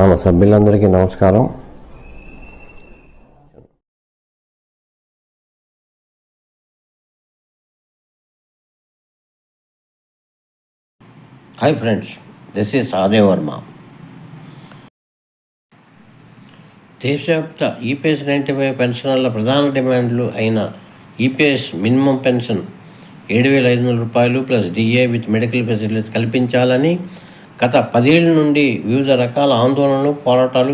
మన సభ్యులందరికీ నమస్కారం. Hi friends, this is Adev Varma. దేశవ్యాప్త ఈపీఎస్ 95 పెన్షనర్ల ప్రధాన డిమాండ్లు అయిన ఈపీఎస్ మినిమం పెన్షన్ 7,500 రూపాయలు plus DA with medical facilities కల్పించాలని గత 10 ఏళ్ల నుండి వివిధ రకాల ఆందోళనలు, పోరాటాలు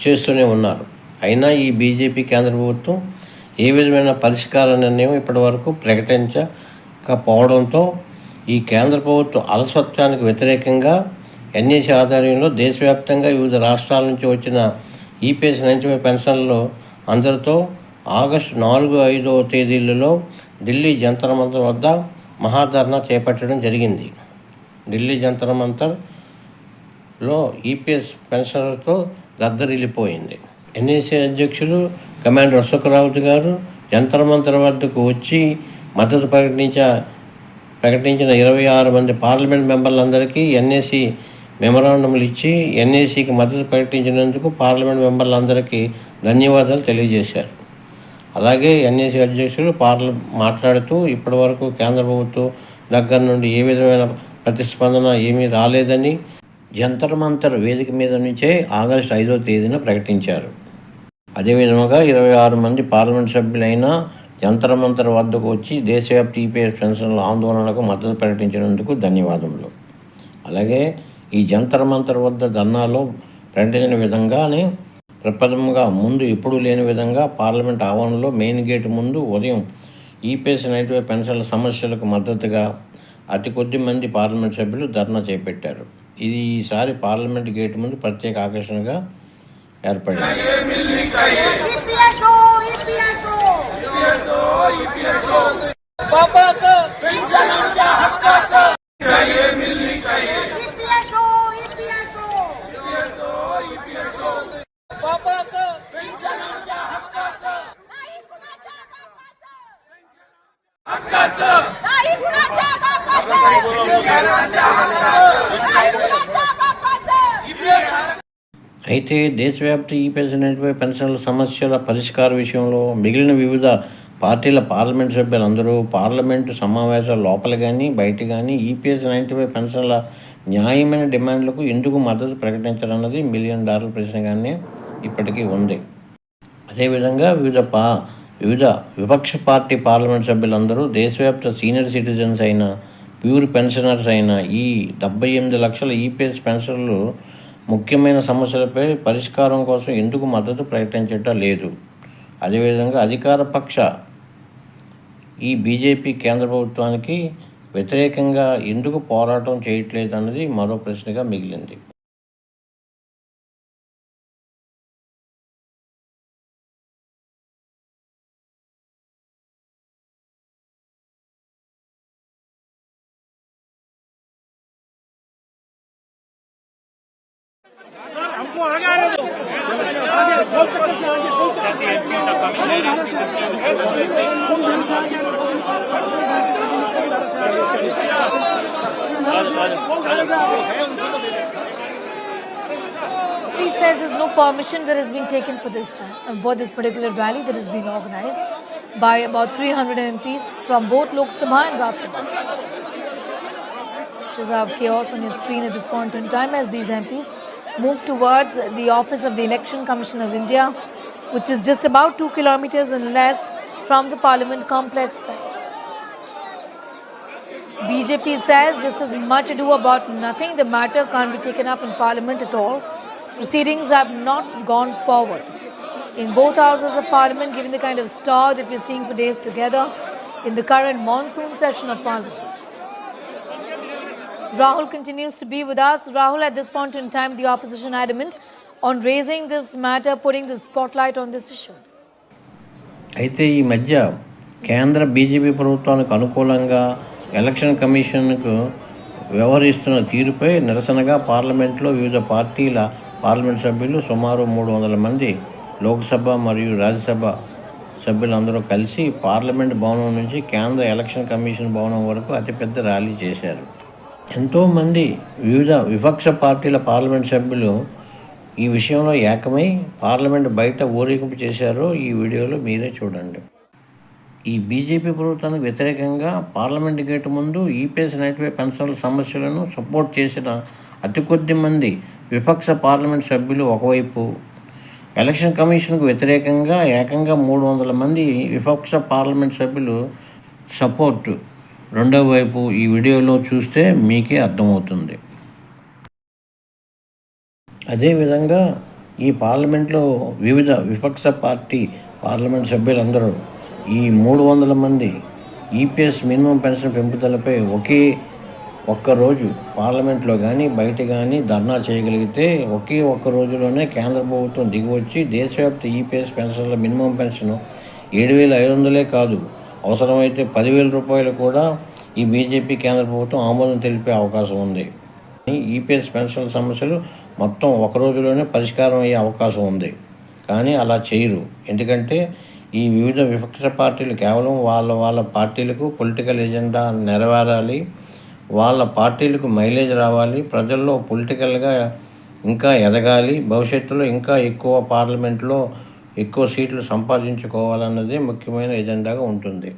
చేస్తూనే ఉన్నారు. అయినా ఈ బీజేపీ కేంద్ర ప్రభుత్వం ఏ విధమైన పరిష్కార నిర్ణయం ఇప్పటివరకు ప్రకటించకపోవడంతో ఈ కేంద్ర ప్రభుత్వ అలసత్వానికి వ్యతిరేకంగా ఎన్ఈసీ ఆధ్వర్యంలో దేశవ్యాప్తంగా వివిధ రాష్ట్రాల నుంచి వచ్చిన ఈపీఎస్ 95 పెన్షన్లు అందరితో ఆగస్టు 4, 5 తేదీలలో ఢిల్లీ జంతర్ మంతర్ వద్ద మహాధర్నా చేపట్టడం జరిగింది. ఢిల్లీ జంతర్ మంతర్లో ఈపీఎస్ పెన్షన్లతో దద్దరిల్లిపోయింది. ఎన్ఈసీ అధ్యక్షులు కమాండర్ అశోక్ రావత్ గారు జంతర్ మంతర్ వద్దకు వచ్చి మద్దతు ప్రకటించిన 26 మంది పార్లమెంట్ మెంబర్లందరికీ ఎన్ఈసీ మెమరాండంలు ఇచ్చి ఎన్ఈసీకి మద్దతు ప్రకటించినందుకు పార్లమెంట్ మెంబర్లందరికీ ధన్యవాదాలు తెలియజేశారు. అలాగే ఎన్ఈసీ అధ్యక్షులు మాట్లాడుతూ ఇప్పటివరకు కేంద్ర ప్రభుత్వం దగ్గర నుండి ఏ విధమైన ప్రతిస్పందన ఏమీ రాలేదని జంతర్ మంతర్ వేదిక మీద నుంచే ఆగస్టు 5వ తేదీన ప్రకటించారు. అదేవిధంగా 26 మంది పార్లమెంట్ సభ్యులైన జంతర్ మంతర్ వద్దకు వచ్చి దేశవ్యాప్త ఈపీఎస్ పెన్షన్ల ఆందోళనకు మద్దతు ప్రకటించినందుకు ధన్యవాదములు. అలాగే ఈ జంతర్ మంతర్ వద్ద ధర్నాలో ప్రకటించిన విధంగానే ప్రప్రథమంగా ముందు ఎప్పుడూ లేని విధంగా పార్లమెంట్ ఆవరణలో మెయిన్ గేటు ముందు ఉదయం ఈపీఎస్ 95 పెన్షన్ల సమస్యలకు మద్దతుగా అతి కొద్ది మంది పార్లమెంట్ సభ్యులు ధర్నా చేపట్టారు. ఇది ఈసారి పార్లమెంట్ గేటు ముందు ప్రత్యేక ఆకర్షణగా ఏర్పడింది. అయితే దేశవ్యాప్త ఈపీఎస్ 95 పెన్షన్ల సమస్యల పరిష్కార విషయంలో మిగిలిన వివిధ పార్టీల పార్లమెంట్ సభ్యులందరూ పార్లమెంటు సమావేశాల లోపల కానీ బయట కానీ ఈపీఎస్ 95 పెన్షన్ల న్యాయమైన డిమాండ్లకు ఎందుకు మద్దతు ప్రకటించాలన్నది $1 మిలియన్ ప్రశ్నగానే ఇప్పటికీ ఉంది. అదేవిధంగా వివిధ విపక్ష పార్టీ పార్లమెంట్ సభ్యులందరూ దేశవ్యాప్త సీనియర్ సిటిజన్స్ అయిన ప్యూర్ పెన్షనర్స్ అయిన ఈ 78 లక్షల ఈపీఎస్ పెన్షన్లు ముఖ్యమైన సమస్యలపై పరిష్కారం కోసం ఎందుకు మద్దతు ప్రకటించటం లేదు. అదేవిధంగా అధికార పక్ష ఈ బీజేపీ కేంద్ర ప్రభుత్వానికి వ్యతిరేకంగా ఎందుకు పోరాటం చేయట్లేదు అన్నది మరో ప్రశ్నగా మిగిలింది. He says there's no permission that has been taken for this particular rally that has been organized by about 300 MPs from both Lok Sabha and Rajya Sabha. Just have chaos on your screen at this point in time as these MPs move towards the office of the Election Commission of India, which is just about 2 kilometers and less from the Parliament complex there. BJP says this is much ado about nothing. The matter can't be taken up in Parliament at all. Proceedings have not gone forward in both houses of Parliament, given the kind of stir that we're seeing for days together in the current monsoon session of Parliament. Rahul continues to be with us. Rahul, at this point in time, the opposition adamant on raising this matter, putting the spotlight on this issue. అయితే ఈ మధ్య కేంద్ర BJP ప్రభుత్వానికి అనుకూలంగా election కమిషన్కు వ్యవహరిస్తున్న తీరుపై నిరసనగా పార్లమెంట్లో వివిధ పార్టీల పార్లమెంట్ సభ్యులు సుమారు 300 మంది లోక్సభ మరియు రాజ్యసభ సభ్యులందరూ కలిసి పార్లమెంట్ భవనం నుంచి కేంద్ర ఎలక్షన్ కమిషన్ భవనం వరకు అతిపెద్ద ర్యాలీ చేశారు. ఎంతోమంది వివిధ విపక్ష పార్టీల పార్లమెంట్ సభ్యులు ఈ విషయంలో ఏకమై పార్లమెంట్ బయట ఊరేగింపు చేశారో ఈ వీడియోలో మీరే చూడండి. ఈ బీజేపీ ప్రభుత్వానికి వ్యతిరేకంగా పార్లమెంట్ గేటు ముందు ఈపీఎస్ నైట్వే పెన్షన్ల సమస్యలను సపోర్ట్ చేసిన అతి కొద్ది మంది విపక్ష పార్లమెంట్ సభ్యులు ఒకవైపు, ఎలక్షన్ కమిషన్కు వ్యతిరేకంగా ఏకంగా 300 మంది విపక్ష పార్లమెంట్ సభ్యులు సపోర్టు రెండవ వైపు ఈ వీడియోలో చూస్తే మీకే అర్థమవుతుంది. అదేవిధంగా ఈ పార్లమెంట్లో వివిధ విపక్ష పార్టీ పార్లమెంట్ సభ్యులందరూ ఈ 300 మంది ఈపీఎస్ మినిమం పెన్షన్ పెంపుదలపై ఒక్కరోజు పార్లమెంట్లో కానీ బయట కానీ ధర్నా చేయగలిగితే ఒక్క రోజులోనే కేంద్ర ప్రభుత్వం దిగివచ్చి దేశవ్యాప్త ఈపీఎస్ పెన్షన్ల మినిమం పెన్షన్ 7,500 కాదు, అవసరమైతే 10,000 రూపాయలు కూడా ఈ బీజేపీ కేంద్ర ప్రభుత్వం ఆమోదం తెలిపే అవకాశం ఉంది. ఈపీఎస్ పెన్షన్ల సమస్యలు మొత్తం ఒక రోజులోనే పరిష్కారం అయ్యే అవకాశం ఉంది. కానీ అలా చేయరు. ఎందుకంటే ఈ వివిధ విపక్ష పార్టీలు కేవలం వాళ్ళ పార్టీలకు పొలిటికల్ ఎజెండా నెరవేరాలి, వాళ్ళ పార్టీలకు మైలేజ్ రావాలి, ప్రజల్లో పొలిటికల్గా ఇంకా ఎదగాలి, భవిష్యత్తులో ఇంకా ఎక్కువ పార్లమెంట్లో ఎక్కువ సీట్లు సంపాదించుకోవాలన్నదే ముఖ్యమైన ఎజెండాగా ఉంటుంది.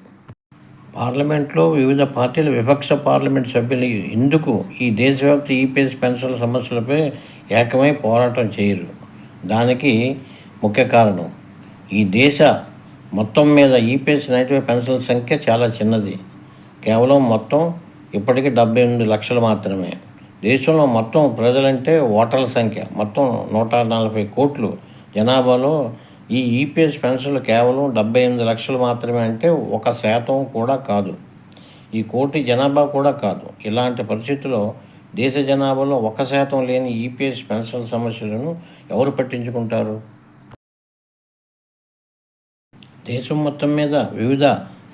పార్లమెంట్లో వివిధ పార్టీల విపక్ష పార్లమెంట్ సభ్యులు ఎందుకు ఈ దేశవ్యాప్త ఈపీఎస్ పెన్షన్ల సమస్యలపై ఏకమై పోరాటం చేయరు? దానికి ముఖ్య కారణం ఈ దేశ మొత్తం మీద ఈపీఎస్ నైట్వే పెన్షన్ల సంఖ్య చాలా చిన్నది. కేవలం మొత్తం ఇప్పటికీ 78 లక్షలు మాత్రమే. దేశంలో మొత్తం ప్రజలంటే ఓటర్ల సంఖ్య మొత్తం 140 కోట్లు జనాభాలో ఈ ఈపీఎస్ పెన్షన్లు కేవలం 78 లక్షలు మాత్రమే, అంటే 1% కూడా కాదు, ఈ కోటి జనాభా కూడా కాదు. ఇలాంటి పరిస్థితుల్లో దేశ జనాభాలో 1% లేని ఈపీఎస్ పెన్షన్ సమస్యలను ఎవరు పట్టించుకుంటారు? దేశం మొత్తం మీద వివిధ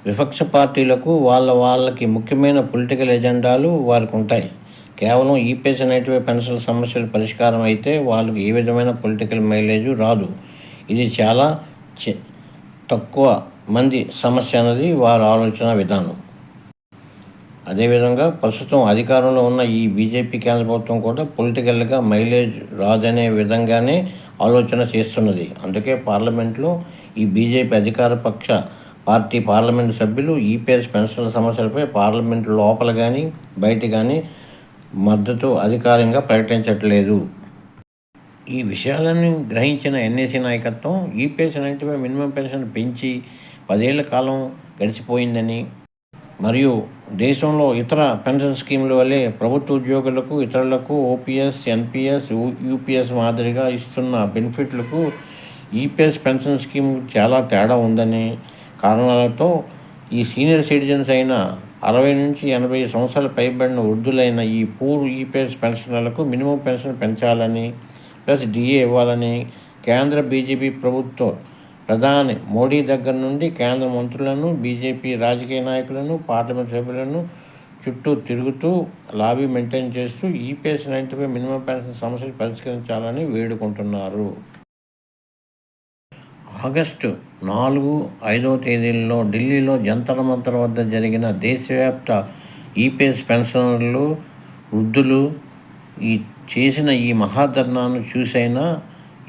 విపక్ష పార్టీలకు వాళ్ళకి ముఖ్యమైన పొలిటికల్ ఎజెండాలు వారికి ఉంటాయి. కేవలం ఈపీఎస్ నైట్వే పెన్షన్ల సమస్యల పరిష్కారం అయితే వాళ్ళకి ఏ విధమైన పొలిటికల్ మైలేజు రాదు. ఇది చాలా తక్కువ మంది సమస్య అన్నది వారి ఆలోచన విధానం. అదేవిధంగా ప్రస్తుతం అధికారంలో ఉన్న ఈ బీజేపీ కేంద్ర ప్రభుత్వం కూడా పొలిటికల్గా మైలేజ్ రాదనే విధంగానే ఆలోచన చేస్తున్నది. అందుకే పార్లమెంట్లో ఈ బీజేపీ అధికార పక్ష పార్టీ పార్లమెంటు సభ్యులు ఈపీఎస్ పెన్షన్ల సమస్యలపై పార్లమెంటు లోపల కానీ బయట కానీ మద్దతు అధికారికంగా ప్రకటించట్లేదు. ఈ విషయాలను గ్రహించిన ఎన్ఏసీ నాయకత్వం ఈపీఎస్ నైట్వే మినిమం పెన్షన్ పెంచి 10 ఏళ్ల కాలం గడిచిపోయిందని, మరియు దేశంలో ఇతర పెన్షన్ స్కీముల వల్లే ప్రభుత్వ ఉద్యోగులకు ఇతరులకు ఓపీఎస్, ఎన్పీఎస్, యూపీఎస్ మాదిరిగా ఇస్తున్న బెనిఫిట్లకు ఈపీఎస్ పెన్షన్ స్కీమ్ చాలా తేడా ఉందని కారణాలతో ఈ సీనియర్ సిటిజన్స్ అయిన 60 నుంచి 80 సంవత్సరాలు పైబడిన వృద్ధులైన ఈ పూర్ ఈపీఎస్ పెన్షనర్లకు మినిమం పెన్షన్ పెంచాలని ప్లస్ డిఏ ఇవ్వాలని కేంద్ర బీజేపీ ప్రభుత్వం ప్రధాని మోడీ దగ్గర నుండి కేంద్ర మంత్రులను, బీజేపీ రాజకీయ నాయకులను, పార్లమెంట్ సభ్యులను చుట్టూ తిరుగుతూ లాబీ మెయింటైన్ చేస్తూ ఈపీఎస్ నైట్వే మినిమం పెన్షన్ సమస్యలు పరిష్కరించాలని వేడుకుంటున్నారు. ఆగస్టు 4, 5వ తేదీల్లో ఢిల్లీలో జంతర్ మంతర్ వద్ద జరిగిన దేశవ్యాప్త ఈపీఎస్ పెన్షనర్లు, వృద్ధులు చేసిన ఈ మహాధర్నాను చూసైనా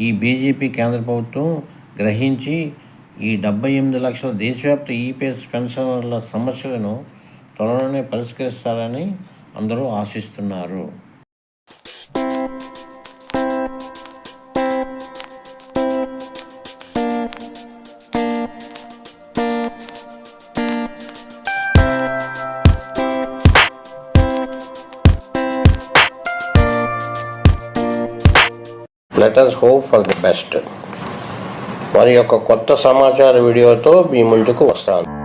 ఈ బీజేపీ కేంద్ర ప్రభుత్వం గ్రహించి ఈ 78 లక్షల దేశవ్యాప్త ఈపీఎస్ పెన్షనర్ల సమస్యలను త్వరలోనే పరిష్కరిస్తారని అందరూ ఆశిస్తున్నారు. Let us hope for the best. మరి యొక్క కొత్త సమాచార వీడియోతో మీ ముందుకు వస్తాను.